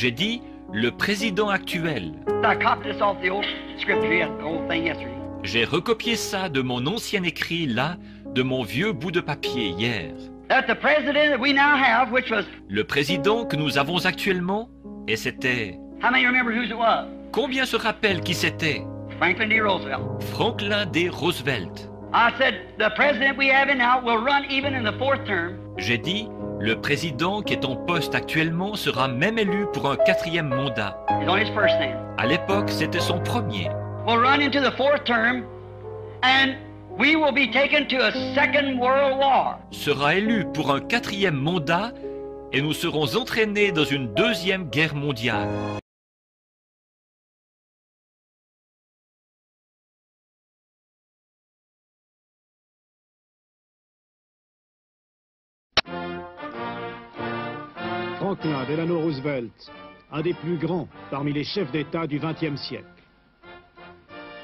J'ai dit le président actuel. J'ai recopié ça de mon ancien écrit là, de mon vieux bout de papier hier. Le président que nous avons actuellement, et c'était... Combien se rappellent qui c'était? Franklin D. Roosevelt. Franklin D. Roosevelt. J'ai dit, le président qui est en poste actuellement sera même élu pour un 4e mandat. À l'époque, c'était son premier. Sera élu pour un 4e mandat et nous serons entraînés dans une 2e guerre mondiale. Franklin Delano Roosevelt, un des plus grands parmi les chefs d'État du XXe siècle.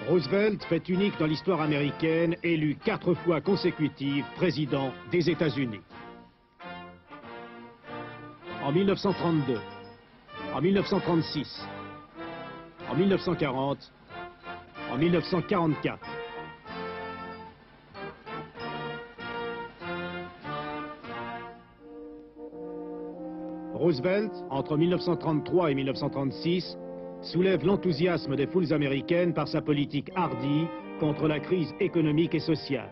Roosevelt, fait unique dans l'histoire américaine, élu 4 fois consécutives président des États-Unis. En 1932, en 1936, en 1940, en 1944. Roosevelt, entre 1933 et 1936, soulève l'enthousiasme des foules américaines par sa politique hardie contre la crise économique et sociale.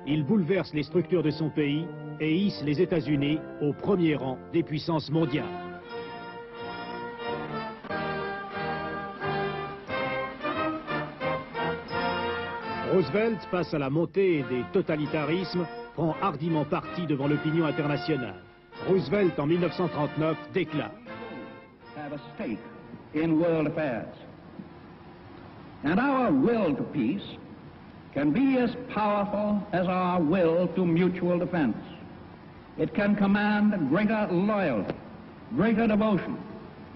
Il bouleverse les structures de son pays et hisse les États-Unis au premier rang des puissances mondiales. Roosevelt passe à la montée des totalitarismes, prend hardiment parti devant l'opinion internationale. Roosevelt, en 1939, déclare have a stake in world affairs. And our will to peace can be as powerful as our will to mutual defense. It can command greater loyalty, greater devotion,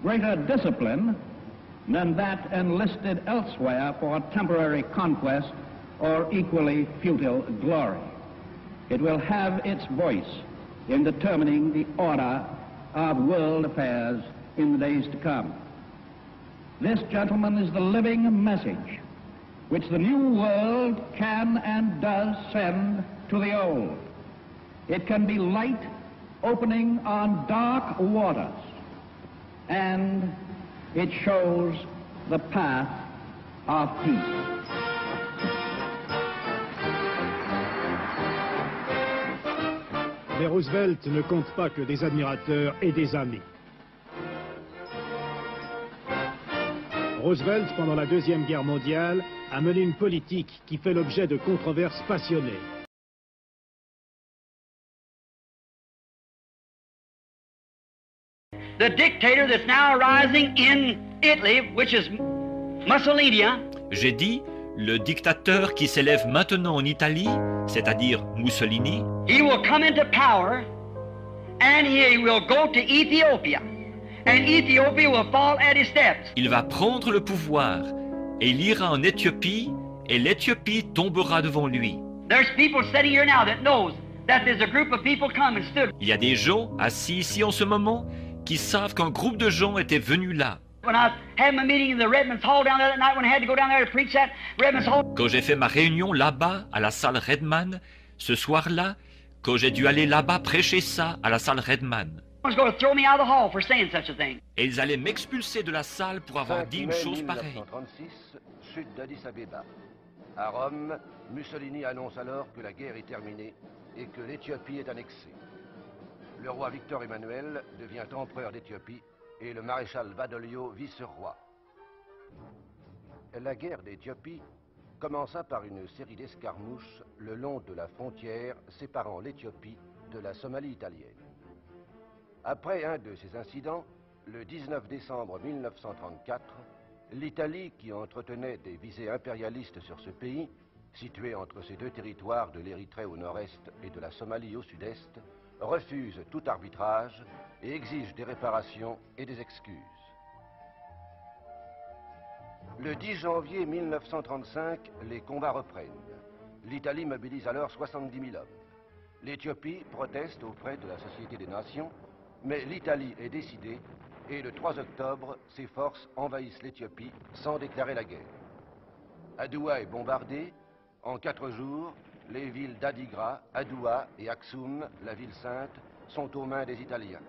greater discipline than that enlisted elsewhere for temporary conquest or equally futile glory. It will have its voice in determining the order of world affairs in the days to come. This, gentlemen, is the living message which the new world can and does send to the old. It can be light opening on dark waters, and it shows the path of peace. Mais Roosevelt ne compte pas que des admirateurs et des amis. Roosevelt, pendant la Deuxième Guerre mondiale, a mené une politique qui fait l'objet de controverses passionnées. The dictator that's now rising in Italy, which is Mussolini. J'ai dit, le dictateur qui s'élève maintenant en Italie, c'est-à-dire Mussolini, He will come into power and he will go to Ethiopia. And Ethiopia will fall at his steps. il va prendre le pouvoir et il ira en Éthiopie et l'Éthiopie tombera devant lui. There's people sitting here now that knows that there's a group of people come and stood. Il y a des gens assis ici en ce moment qui savent qu'un groupe de gens était venu là. When I was having my meeting in the Redmond's Hall down there that night when I had to go down there to preach at Redmond's Hall. Quand j'ai fait ma réunion là-bas à la salle Redman, ce soir-là, quand j'ai dû aller là-bas prêcher ça à la salle Redman, Was going to throw me out of the hall for saying such a thing. et ils allaient m'expulser de la salle pour avoir dit une chose pareille. 1936, chute d'Addis Abeba. À Rome, Mussolini annonce alors que la guerre est terminée et que l'Éthiopie est annexée. Le roi Victor Emmanuel devient empereur d'Éthiopie et le maréchal Badoglio vice-roi. La guerre d'Éthiopie commença par une série d'escarmouches le long de la frontière séparant l'Éthiopie de la Somalie italienne. Après un de ces incidents, le 19 décembre 1934, l'Italie, qui entretenait des visées impérialistes sur ce pays, situé entre ces deux territoires de l'Érythrée au nord-est et de la Somalie au sud-est, refuse tout arbitrage et exige des réparations et des excuses. Le 10 janvier 1935, les combats reprennent. L'Italie mobilise alors 70 000 hommes. L'Éthiopie proteste auprès de la Société des Nations, mais l'Italie est décidée Et le 3 octobre, ses forces envahissent l'Éthiopie sans déclarer la guerre. Adoua est bombardée. En 4 jours, les villes d'Adigra, Adoua et Aksum, la ville sainte, sont aux mains des Italiens.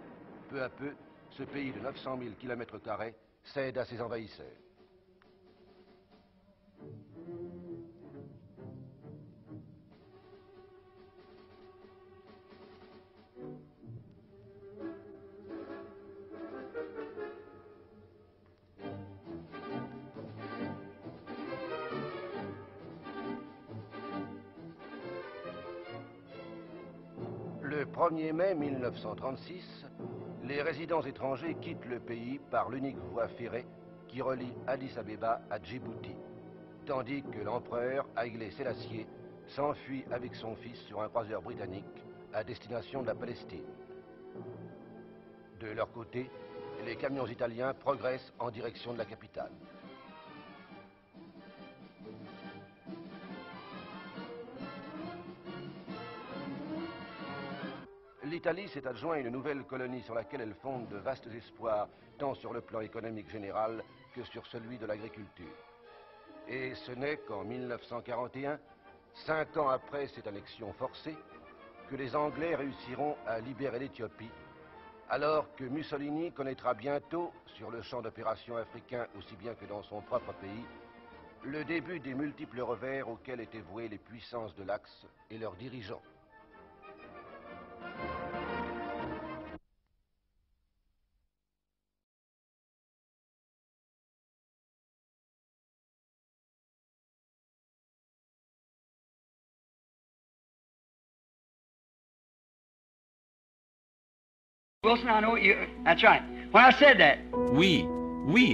Peu à peu, ce pays de 900 000 km² cède à ses envahisseurs. Le 1er mai 1936, les résidents étrangers quittent le pays par l'unique voie ferrée qui relie Addis Abeba à Djibouti, tandis que l'empereur Haïlé Sélassié s'enfuit avec son fils sur un croiseur britannique à destination de la Palestine. De leur côté, les camions italiens progressent en direction de la capitale. L'Italie s'est adjoint une nouvelle colonie sur laquelle elle fonde de vastes espoirs, tant sur le plan économique général que sur celui de l'agriculture. Et ce n'est qu'en 1941, 5 ans après cette annexion forcée, que les Anglais réussiront à libérer l'Éthiopie, alors que Mussolini connaîtra bientôt, sur le champ d'opérations africain aussi bien que dans son propre pays, le début des multiples revers auxquels étaient vouées les puissances de l'Axe et leurs dirigeants. Wilson, I know you. That's right. When I said that. Oui,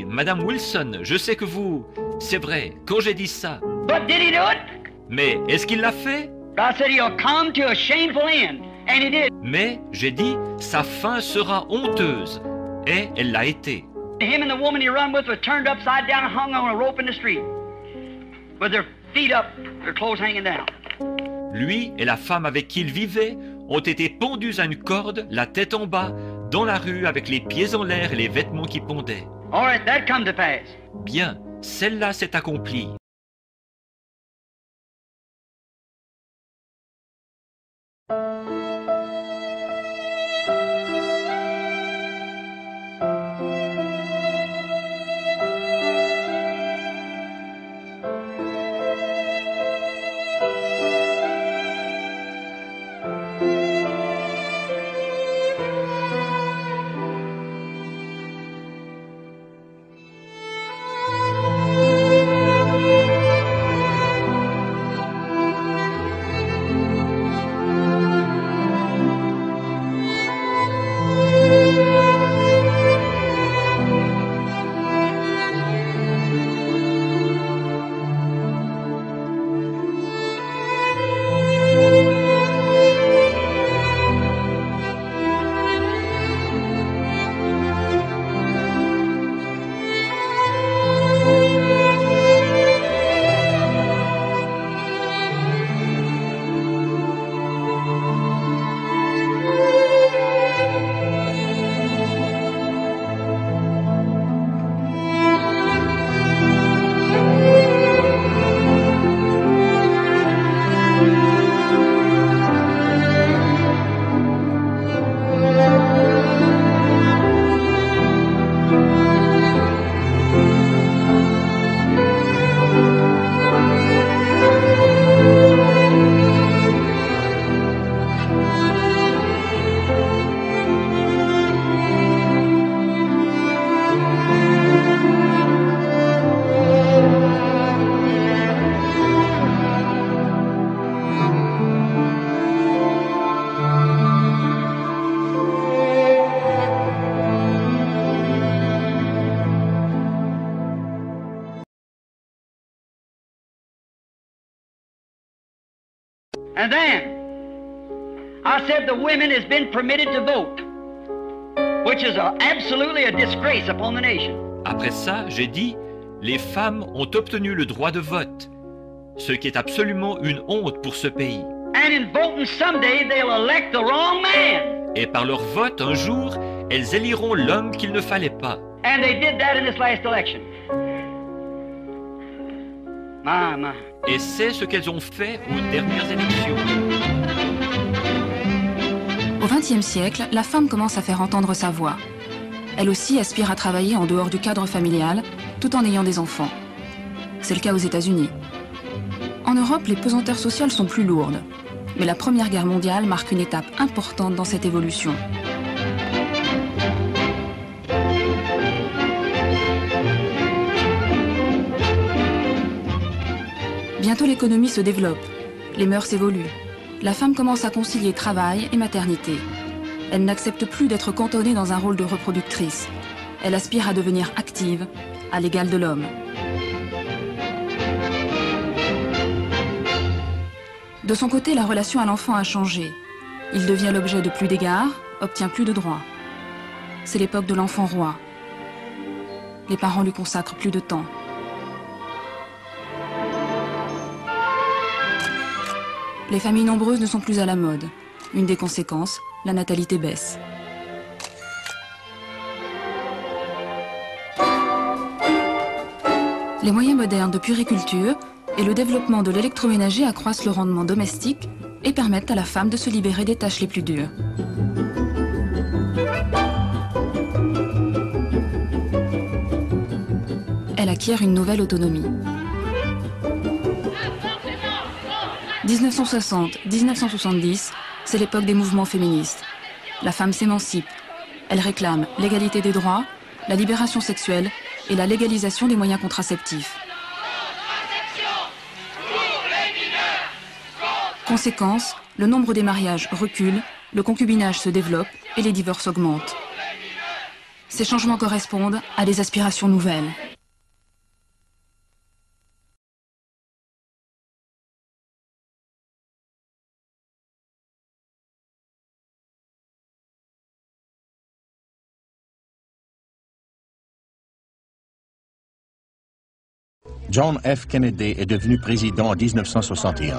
Madame Wilson, je sais que vous... C'est vrai, quand j'ai dit ça. But did he do it? Mais est-ce qu'il l'a fait? God said he'll come to a shameful end, and he did. Mais, j'ai dit, sa fin sera honteuse. Et elle l'a été. Him and the woman he run with were turned upside down and hung on a rope in the street, with their feet up, their clothes hanging down. Lui et la femme avec qui il vivait ont été pendus à une corde, la tête en bas, dans la rue avec les pieds en l'air et les vêtements qui pendaient. All right, that come to pass. Bien, celle-là s'est accomplie. And then, I said the women has been permitted to vote, which is absolutely a disgrace upon the nation. Après ça, j'ai dit, les femmes ont obtenu le droit de vote, ce qui est absolument une honte pour ce pays. And in voting someday, they'll elect the wrong man. Et par leur vote, un jour, elles éliront l'homme qu'il ne fallait pas. And they did that in this last election. My. Et c'est ce qu'elles ont fait aux dernières élections. Au XXe siècle, la femme commence à faire entendre sa voix. Elle aussi aspire à travailler en dehors du cadre familial, tout en ayant des enfants. C'est le cas aux États-Unis. En Europe, les pesanteurs sociales sont plus lourdes. Mais la Première Guerre mondiale marque une étape importante dans cette évolution. Bientôt l'économie se développe, les mœurs évoluent. La femme commence à concilier travail et maternité. Elle n'accepte plus d'être cantonnée dans un rôle de reproductrice. Elle aspire à devenir active, à l'égal de l'homme. De son côté, la relation à l'enfant a changé. Il devient l'objet de plus d'égards, obtient plus de droits. C'est l'époque de l'enfant roi. Les parents lui consacrent plus de temps. Les familles nombreuses ne sont plus à la mode. Une des conséquences, la natalité baisse. Les moyens modernes de puériculture et le développement de l'électroménager accroissent le rendement domestique et permettent à la femme de se libérer des tâches les plus dures. Elle acquiert une nouvelle autonomie. 1960-1970, c'est l'époque des mouvements féministes. La femme s'émancipe. Elle réclame l'égalité des droits, la libération sexuelle et la légalisation des moyens contraceptifs. Conséquence, le nombre des mariages recule, le concubinage se développe et les divorces augmentent. Ces changements correspondent à des aspirations nouvelles. John F. Kennedy est devenu président en 1961.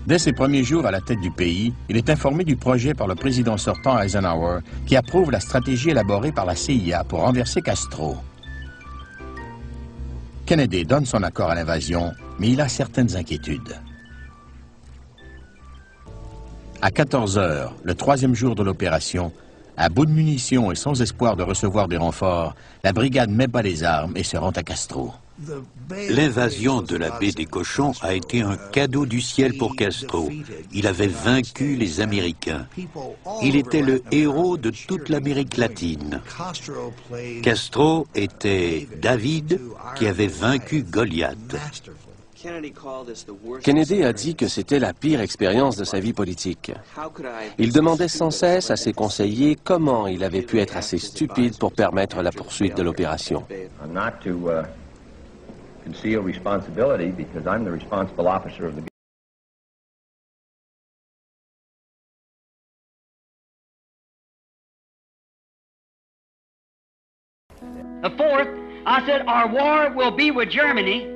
Dès ses premiers jours à la tête du pays, il est informé du projet par le président sortant Eisenhower qui approuve la stratégie élaborée par la CIA pour renverser Castro. Kennedy donne son accord à l'invasion, mais il a certaines inquiétudes. À 14 heures, le troisième jour de l'opération, à bout de munitions et sans espoir de recevoir des renforts, la brigade met bas les armes et se rend à Castro. L'invasion de la baie des Cochons a été un cadeau du ciel pour Castro. Il avait vaincu les Américains. Il était le héros de toute l'Amérique latine. Castro était David qui avait vaincu Goliath. Kennedy a dit que c'était la pire expérience de sa vie politique. Il demandait sans cesse à ses conseillers comment il avait pu être assez stupide pour permettre la poursuite de l'opération. Conceal responsibility because I'm the responsible officer of the The fourth, I said, our war will be with Germany,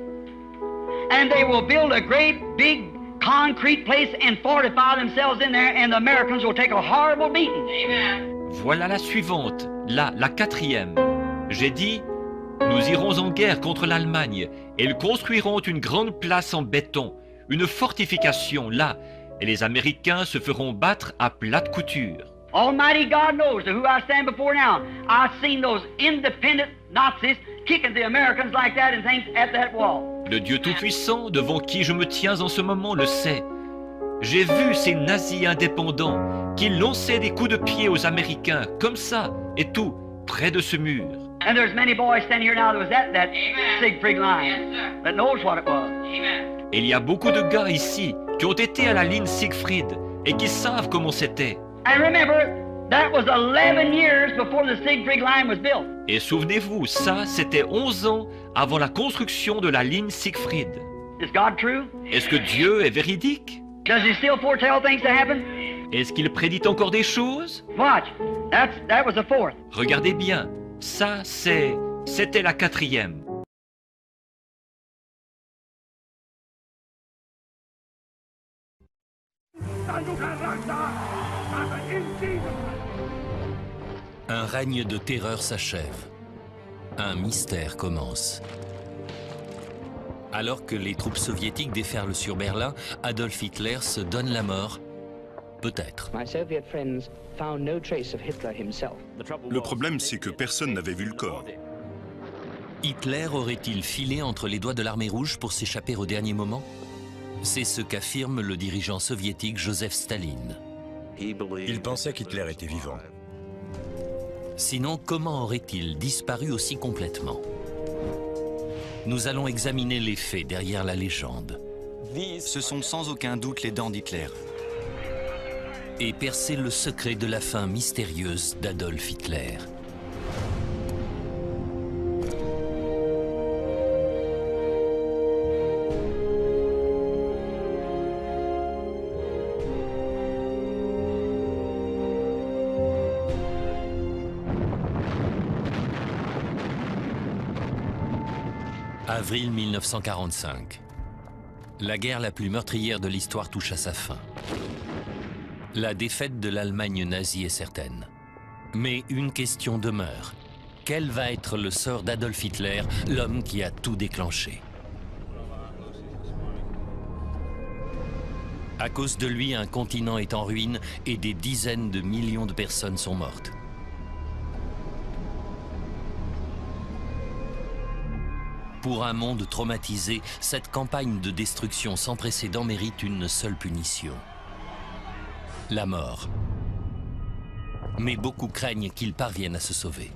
and they will build a great big concrete place and fortify themselves in there, and the Americans will take a horrible beating. Amen. Voilà la suivante, la quatrième. J'ai dit, nous irons en guerre contre l'Allemagne et ils construiront une grande place en béton, une fortification là, et les Américains se feront battre à plate couture. Almighty God knows who I stand before now. I've seen those independent Nazis kicking the Americans like that and things at that wall. Le Dieu Tout-Puissant, devant qui je me tiens en ce moment, le sait. J'ai vu ces nazis indépendants qui lançaient des coups de pied aux Américains, comme ça, et tout, près de ce mur. And there's many boys standing here now that was at that Siegfried line that knows what it was. Amen. Et il y a beaucoup de gars ici qui ont été à la ligne Siegfried et qui savent comment c'était. And remember, that was 11 years before the Siegfried line was built. Et souvenez-vous, ça, c'était 11 ans avant la construction de la ligne Siegfried. Is God true? Est-ce que Dieu est véridique? Does he still foretell things to happen? Est-ce qu'il prédit encore des choses? Watch. That was the fourth. Regardez bien. Ça, c'était la quatrième. Un règne de terreur s'achève. Un mystère commence. Alors que les troupes soviétiques déferlent sur Berlin, Adolf Hitler se donne la mort. Peut-être. Le problème, c'est que personne n'avait vu le corps. Hitler aurait-il filé entre les doigts de l'armée rouge pour s'échapper au dernier moment? C'est ce qu'affirme le dirigeant soviétique Joseph Staline. Il pensait qu'Hitler était vivant. Sinon, comment aurait-il disparu aussi complètement? Nous allons examiner les faits derrière la légende. Ce sont sans aucun doute les dents d'Hitler. Et percer le secret de la fin mystérieuse d'Adolf Hitler. Avril 1945. La guerre la plus meurtrière de l'histoire touche à sa fin. La défaite de l'Allemagne nazie est certaine. Mais une question demeure. Quel va être le sort d'Adolf Hitler, l'homme qui a tout déclenché? À cause de lui, un continent est en ruine et des dizaines de millions de personnes sont mortes. Pour un monde traumatisé, cette campagne de destruction sans précédent mérite une seule punition. La mort. Mais beaucoup craignent qu'il parvienne à se sauver.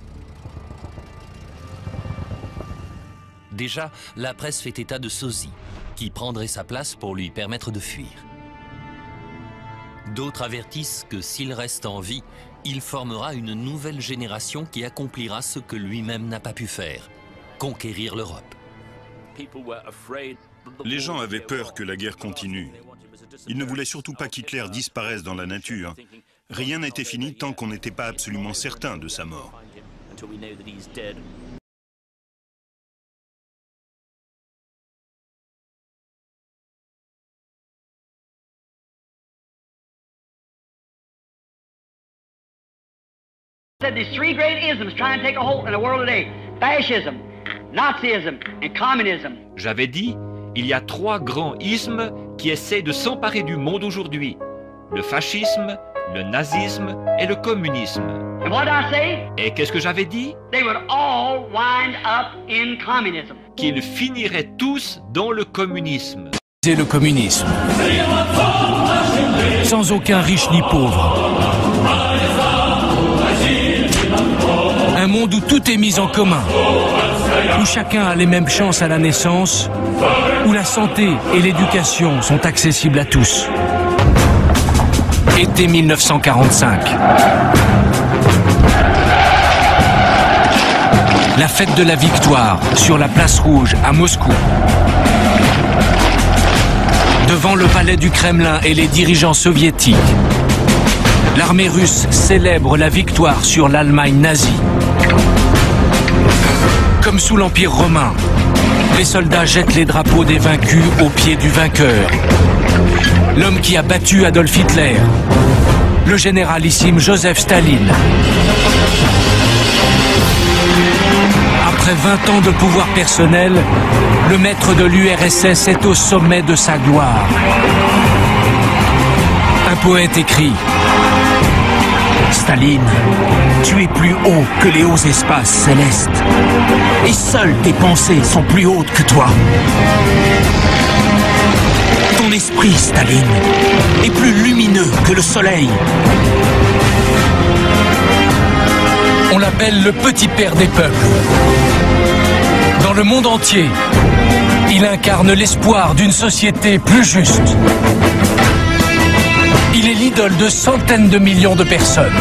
Déjà, la presse fait état de sosie, qui prendrait sa place pour lui permettre de fuir. D'autres avertissent que s'il reste en vie, il formera une nouvelle génération qui accomplira ce que lui-même n'a pas pu faire, conquérir l'Europe. Les gens avaient peur que la guerre continue. Ils ne voulaient surtout pas qu'Hitler disparaisse dans la nature. Rien n'était fini tant qu'on n'était pas absolument certain de sa mort. Said there's three great isms trying to take a hold in the world today: fascism, Nazism, and communism. J'avais dit, il y a trois grands ismes qui essaient de s'emparer du monde aujourd'hui. Le fascisme, le nazisme et le communisme. And what did I say? Et qu'est-ce que j'avais dit? They would all wind up in communism. Qu'ils finiraient tous dans le communisme. C'est le communisme. Sans aucun riche ni pauvre. Un monde où tout est mis en commun, où chacun a les mêmes chances à la naissance, où la santé et l'éducation sont accessibles à tous. Été 1945. La fête de la victoire sur la place rouge à Moscou. Devant le palais du Kremlin et les dirigeants soviétiques, l'armée russe célèbre la victoire sur l'Allemagne nazie. Comme sous l'Empire romain, les soldats jettent les drapeaux des vaincus aux pieds du vainqueur. L'homme qui a battu Adolf Hitler, le généralissime Joseph Staline. Après 20 ans de pouvoir personnel, le maître de l'URSS est au sommet de sa gloire. Un poète écrit: Staline, tu es plus haut que les hauts espaces célestes, et seules tes pensées sont plus hautes que toi. Ton esprit, Staline, est plus lumineux que le soleil. On l'appelle le petit père des peuples. Dans le monde entier, il incarne l'espoir d'une société plus juste. Il est l'idole de centaines de millions de personnes.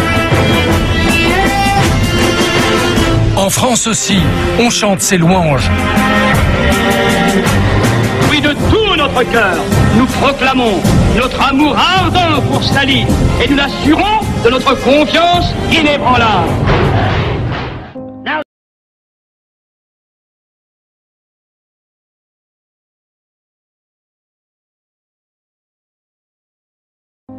En France aussi, on chante ses louanges. Oui, de tout notre cœur, nous proclamons notre amour ardent pour Staline et nous l'assurons de notre confiance inébranlable.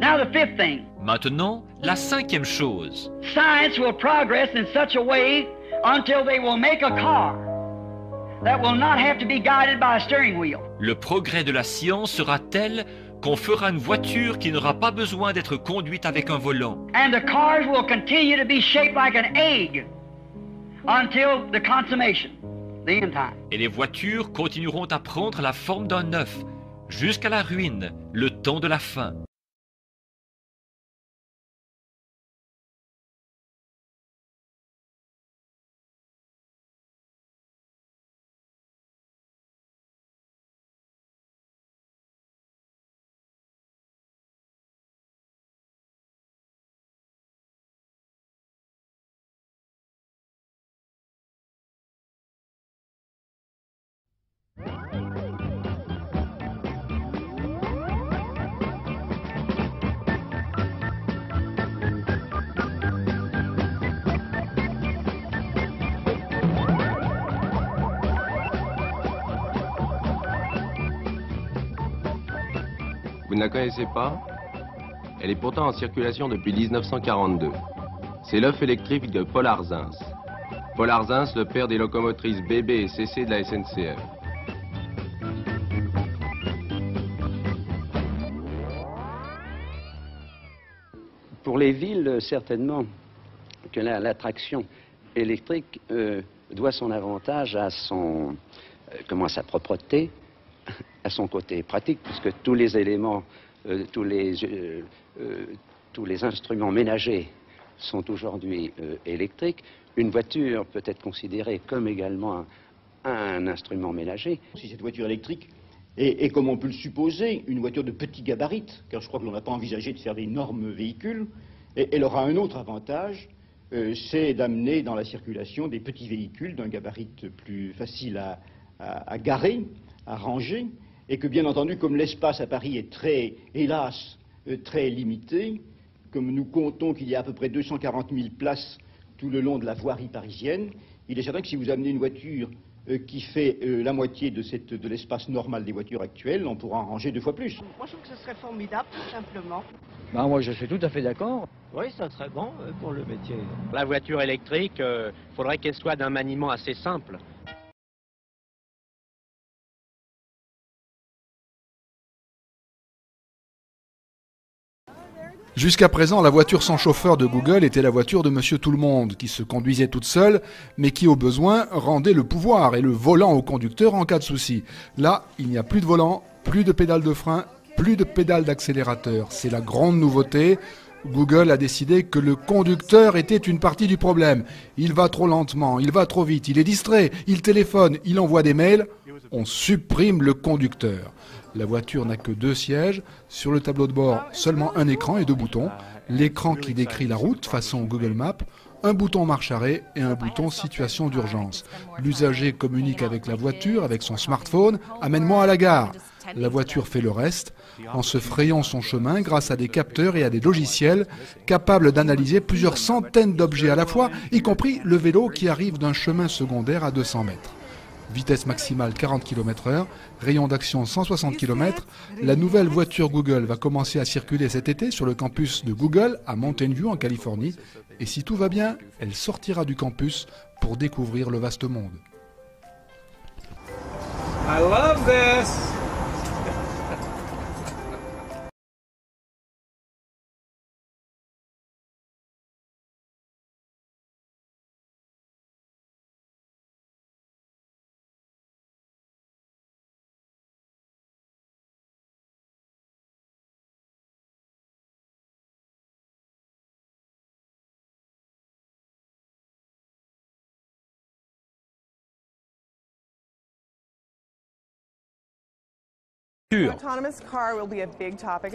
Now the fifth thing. Maintenant, la cinquième chose. Science will progress in such a way until they will make a car that will not have to be guided by a steering wheel. Le progrès de la science sera tel qu'on fera une voiture qui n'aura pas besoin d'être conduite avec un volant. And the cars will continue to be shaped like an egg until the consummation, the end time. Et les voitures continueront à prendre la forme d'un œuf jusqu'à la ruine, le temps de la fin. Vous ne la connaissez pas? Elle est pourtant en circulation depuis 1942. C'est l'œuf électrique de Paul Arzins. Paul Arzins, le père des locomotrices BB et CC de la SNCF. Pour les villes, certainement que l'attraction électrique doit son avantage à sa propreté, à son côté pratique, puisque tous les éléments, tous les instruments ménagers sont aujourd'hui électriques. Une voiture peut être considérée comme également un instrument ménager. Si cette voiture électrique est, comme on peut le supposer, une voiture de petit gabarit, car je crois que l'on n'a pas envisagé de faire d'énormes véhicules, et elle aura un autre avantage, c'est d'amener dans la circulation des petits véhicules d'un gabarit plus facile à garer, à ranger, et que bien entendu, comme l'espace à Paris est très, hélas, très limité, comme nous comptons qu'il y a à peu près 240 000 places tout le long de la voirie parisienne, il est certain que si vous amenez une voiture qui fait la moitié de l'espace normal des voitures actuelles, on pourra en ranger 2 fois plus. Moi, je trouve que ce serait formidable, tout simplement. Moi, je suis tout à fait d'accord. Oui, ça serait bon pour le métier. La voiture électrique, faudrait qu'elle soit d'un maniement assez simple. Jusqu'à présent, la voiture sans chauffeur de Google était la voiture de Monsieur Tout-le-Monde, qui se conduisait toute seule, mais qui, au besoin, rendait le pouvoir et le volant au conducteur en cas de souci. Là, il n'y a plus de volant, plus de pédale de frein, plus de pédale d'accélérateur. C'est la grande nouveauté. Google a décidé que le conducteur était une partie du problème. Il va trop lentement, il va trop vite, il est distrait, il téléphone, il envoie des mails. On supprime le conducteur. La voiture n'a que 2 sièges. Sur le tableau de bord, seulement un écran et 2 boutons. L'écran qui décrit la route, façon Google Maps, un bouton marche-arrêt et un bouton situation d'urgence. L'usager communique avec la voiture, avec son smartphone. Amène-moi à la gare. La voiture fait le reste, en se frayant son chemin grâce à des capteurs et à des logiciels capables d'analyser plusieurs centaines d'objets à la fois, y compris le vélo qui arrive d'un chemin secondaire à 200 mètres. Vitesse maximale 40 km/h, rayon d'action 160 km, la nouvelle voiture Google va commencer à circuler cet été sur le campus de Google à Mountain View en Californie. Et si tout va bien, elle sortira du campus pour découvrir le vaste monde. I love this!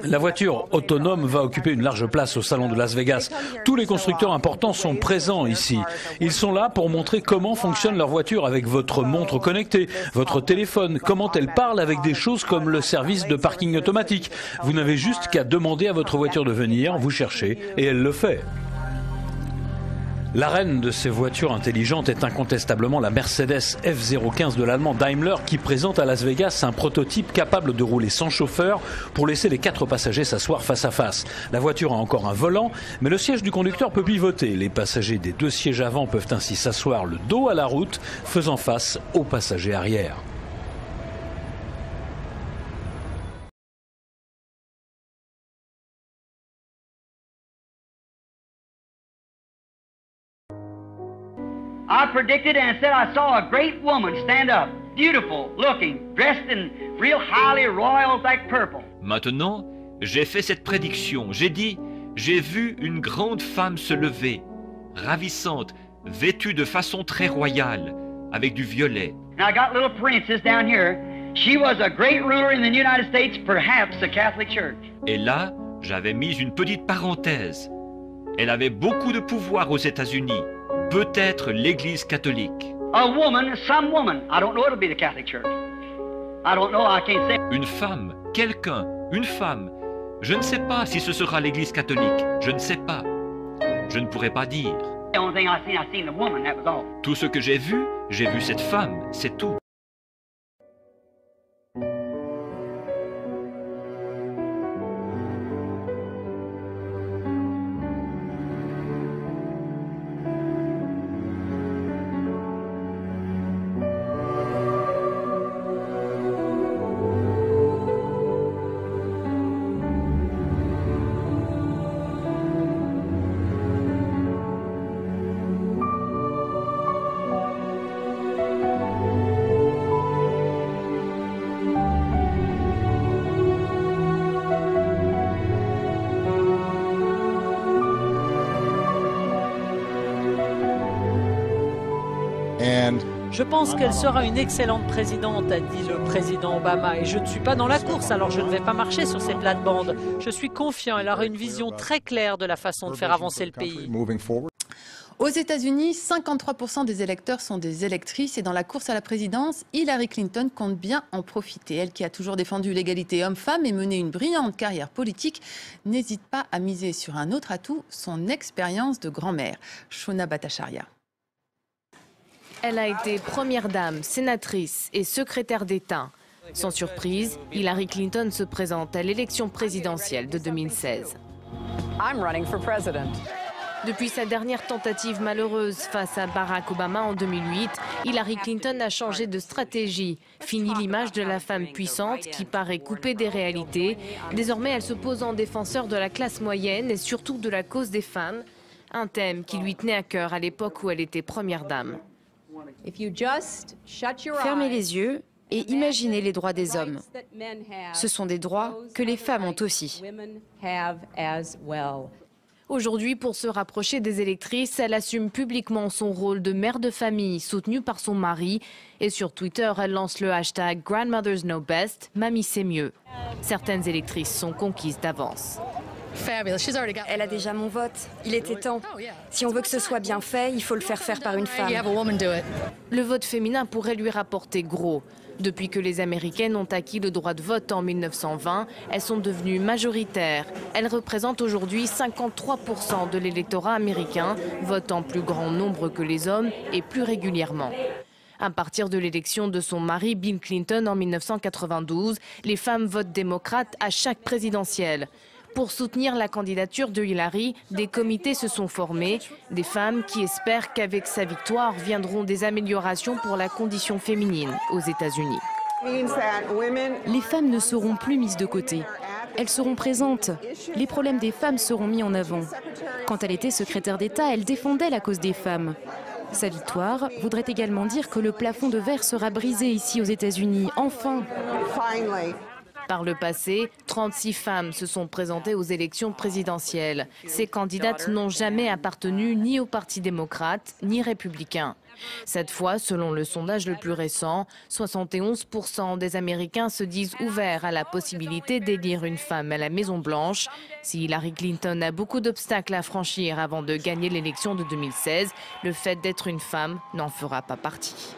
La voiture autonome va occuper une large place au salon de Las Vegas. Tous les constructeurs importants sont présents ici. Ils sont là pour montrer comment fonctionne leur voiture avec votre montre connectée, votre téléphone, comment elle parle avec des choses comme le service de parking automatique. Vous n'avez juste qu'à demander à votre voiture de venir, vous chercher, et elle le fait. La reine de ces voitures intelligentes est incontestablement la Mercedes F015 de l'allemand Daimler qui présente à Las Vegas un prototype capable de rouler sans chauffeur pour laisser les 4 passagers s'asseoir face à face. La voiture a encore un volant, mais le siège du conducteur peut pivoter. Les passagers des 2 sièges avant peuvent ainsi s'asseoir le dos à la route, faisant face aux passagers arrière. I predicted and said I saw a great woman stand up, beautiful looking, dressed in real highly royal like purple. Maintenant, j'ai fait cette prédiction. J'ai dit, j'ai vu une grande femme se lever, ravissante, vêtue de façon très royale, avec du violet. And I got little princess down here. She was a great ruler in the United States, perhaps the Catholic Church. Et là, j'avais mis une petite parenthèse. Elle avait beaucoup de pouvoir aux États-Unis. Peut-être l'Église catholique. A woman, some woman. I don't know it'll be the Catholic Church. I don't know, I can't say. Une femme, quelqu'un, une femme. Je ne sais pas si ce sera l'Église catholique. Je ne sais pas. Je ne pourrais pas dire. The only thing I seen the woman, that was all. Tout ce que j'ai vu cette femme, c'est tout. Je pense qu'elle sera une excellente présidente, a dit le président Obama. Et je ne suis pas dans la course, alors je ne vais pas marcher sur ses plates-bandes. Je suis confiant, elle aura une vision très claire de la façon de faire avancer le pays. Aux États-Unis, 53% des électeurs sont des électrices et dans la course à la présidence, Hillary Clinton compte bien en profiter. Elle qui a toujours défendu l'égalité homme-femme et mené une brillante carrière politique, n'hésite pas à miser sur un autre atout, son expérience de grand-mère. Shona Bhattacharya. Elle a été première dame, sénatrice et secrétaire d'État. Sans surprise, Hillary Clinton se présente à l'élection présidentielle de 2016. Depuis sa dernière tentative malheureuse face à Barack Obama en 2008, Hillary Clinton a changé de stratégie. Fini l'image de la femme puissante qui paraît coupée des réalités. Désormais, elle se pose en défenseur de la classe moyenne et surtout de la cause des femmes, un thème qui lui tenait à cœur à l'époque où elle était première dame. Fermez les yeux et imaginez les droits des hommes. Ce sont des droits que les femmes ont aussi. Aujourd'hui, pour se rapprocher des électrices, elle assume publiquement son rôle de mère de famille, soutenue par son mari. Et sur Twitter, elle lance le hashtag Grandmothers Know Best, Mamie c'est mieux. Certaines électrices sont conquises d'avance. Elle a déjà mon vote. Il était temps. Si on veut que ce soit bien fait, il faut le faire par une femme. Le vote féminin pourrait lui rapporter gros. Depuis que les Américaines ont acquis le droit de vote en 1920, elles sont devenues majoritaires. Elles représentent aujourd'hui 53% de l'électorat américain, votent en plus grand nombre que les hommes et plus régulièrement. À partir de l'élection de son mari Bill Clinton en 1992, les femmes votent démocrate à chaque présidentielle. Pour soutenir la candidature de Hillary, des comités se sont formés, des femmes qui espèrent qu'avec sa victoire viendront des améliorations pour la condition féminine aux États-Unis. Les femmes ne seront plus mises de côté. Elles seront présentes. Les problèmes des femmes seront mis en avant. Quand elle était secrétaire d'État, elle défendait la cause des femmes. Sa victoire voudrait également dire que le plafond de verre sera brisé ici aux États-Unis, enfin. Par le passé, 36 femmes se sont présentées aux élections présidentielles. Ces candidates n'ont jamais appartenu ni au Parti démocrate ni républicain. Cette fois, selon le sondage le plus récent, 71% des Américains se disent ouverts à la possibilité d'élire une femme à la Maison-Blanche. Si Hillary Clinton a beaucoup d'obstacles à franchir avant de gagner l'élection de 2016, le fait d'être une femme n'en fera pas partie.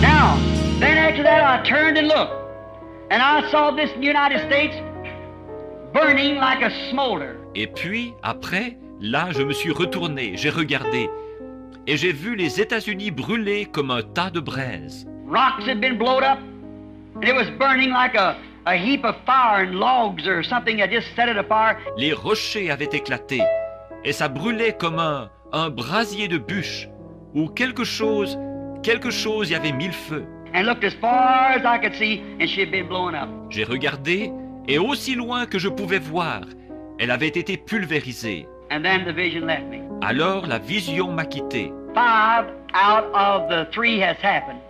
Now, then after that I turned and looked, and I saw this United States burning like a smolder. Et puis, après, là, je me suis retourné, j'ai regardé, et j'ai vu les États-Unis brûler comme un tas de braise. Rocks had been blown up, and it was burning like a heap of fire and logs or something that just set it afire. Les rochers avaient éclaté, et ça brûlait comme un brasier de bûche, ou quelque chose y avait mis le feu. And looked as far as I could see, and she had been blown up. J'ai regardé, et aussi loin que je pouvais voir, elle avait été pulvérisée. And then the vision left me. Alors la vision m'a quitté. 5 out of the 3 has happened.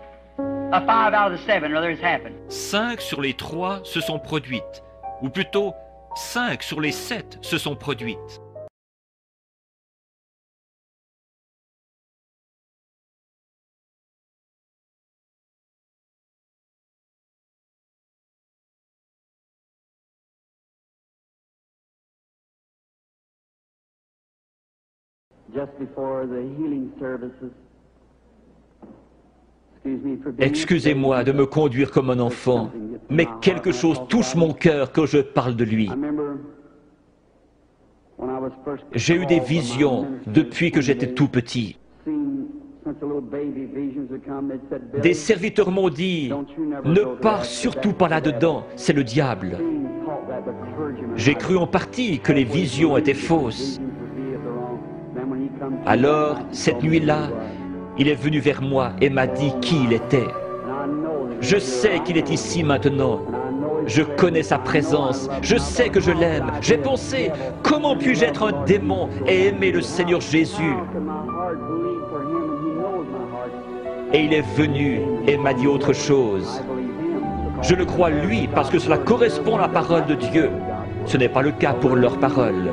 5 out of the 7, rather, has happened. 5 sur les 3 se sont produites, ou plutôt 5 sur les 7 se sont produites. Excusez-moi de me conduire comme un enfant, mais quelque chose touche mon cœur quand je parle de lui. J'ai eu des visions depuis que j'étais tout petit. Des serviteurs m'ont dit, ne pars surtout pas là-dedans, c'est le diable. J'ai cru en partie que les visions étaient fausses. Alors, cette nuit-là, il est venu vers moi et m'a dit qui il était. Je sais qu'il est ici maintenant. Je connais sa présence. Je sais que je l'aime. J'ai pensé, comment puis-je être un démon et aimer le Seigneur Jésus? Et il est venu et m'a dit autre chose. Je le crois lui parce que cela correspond à la parole de Dieu. Ce n'est pas le cas pour leur parole.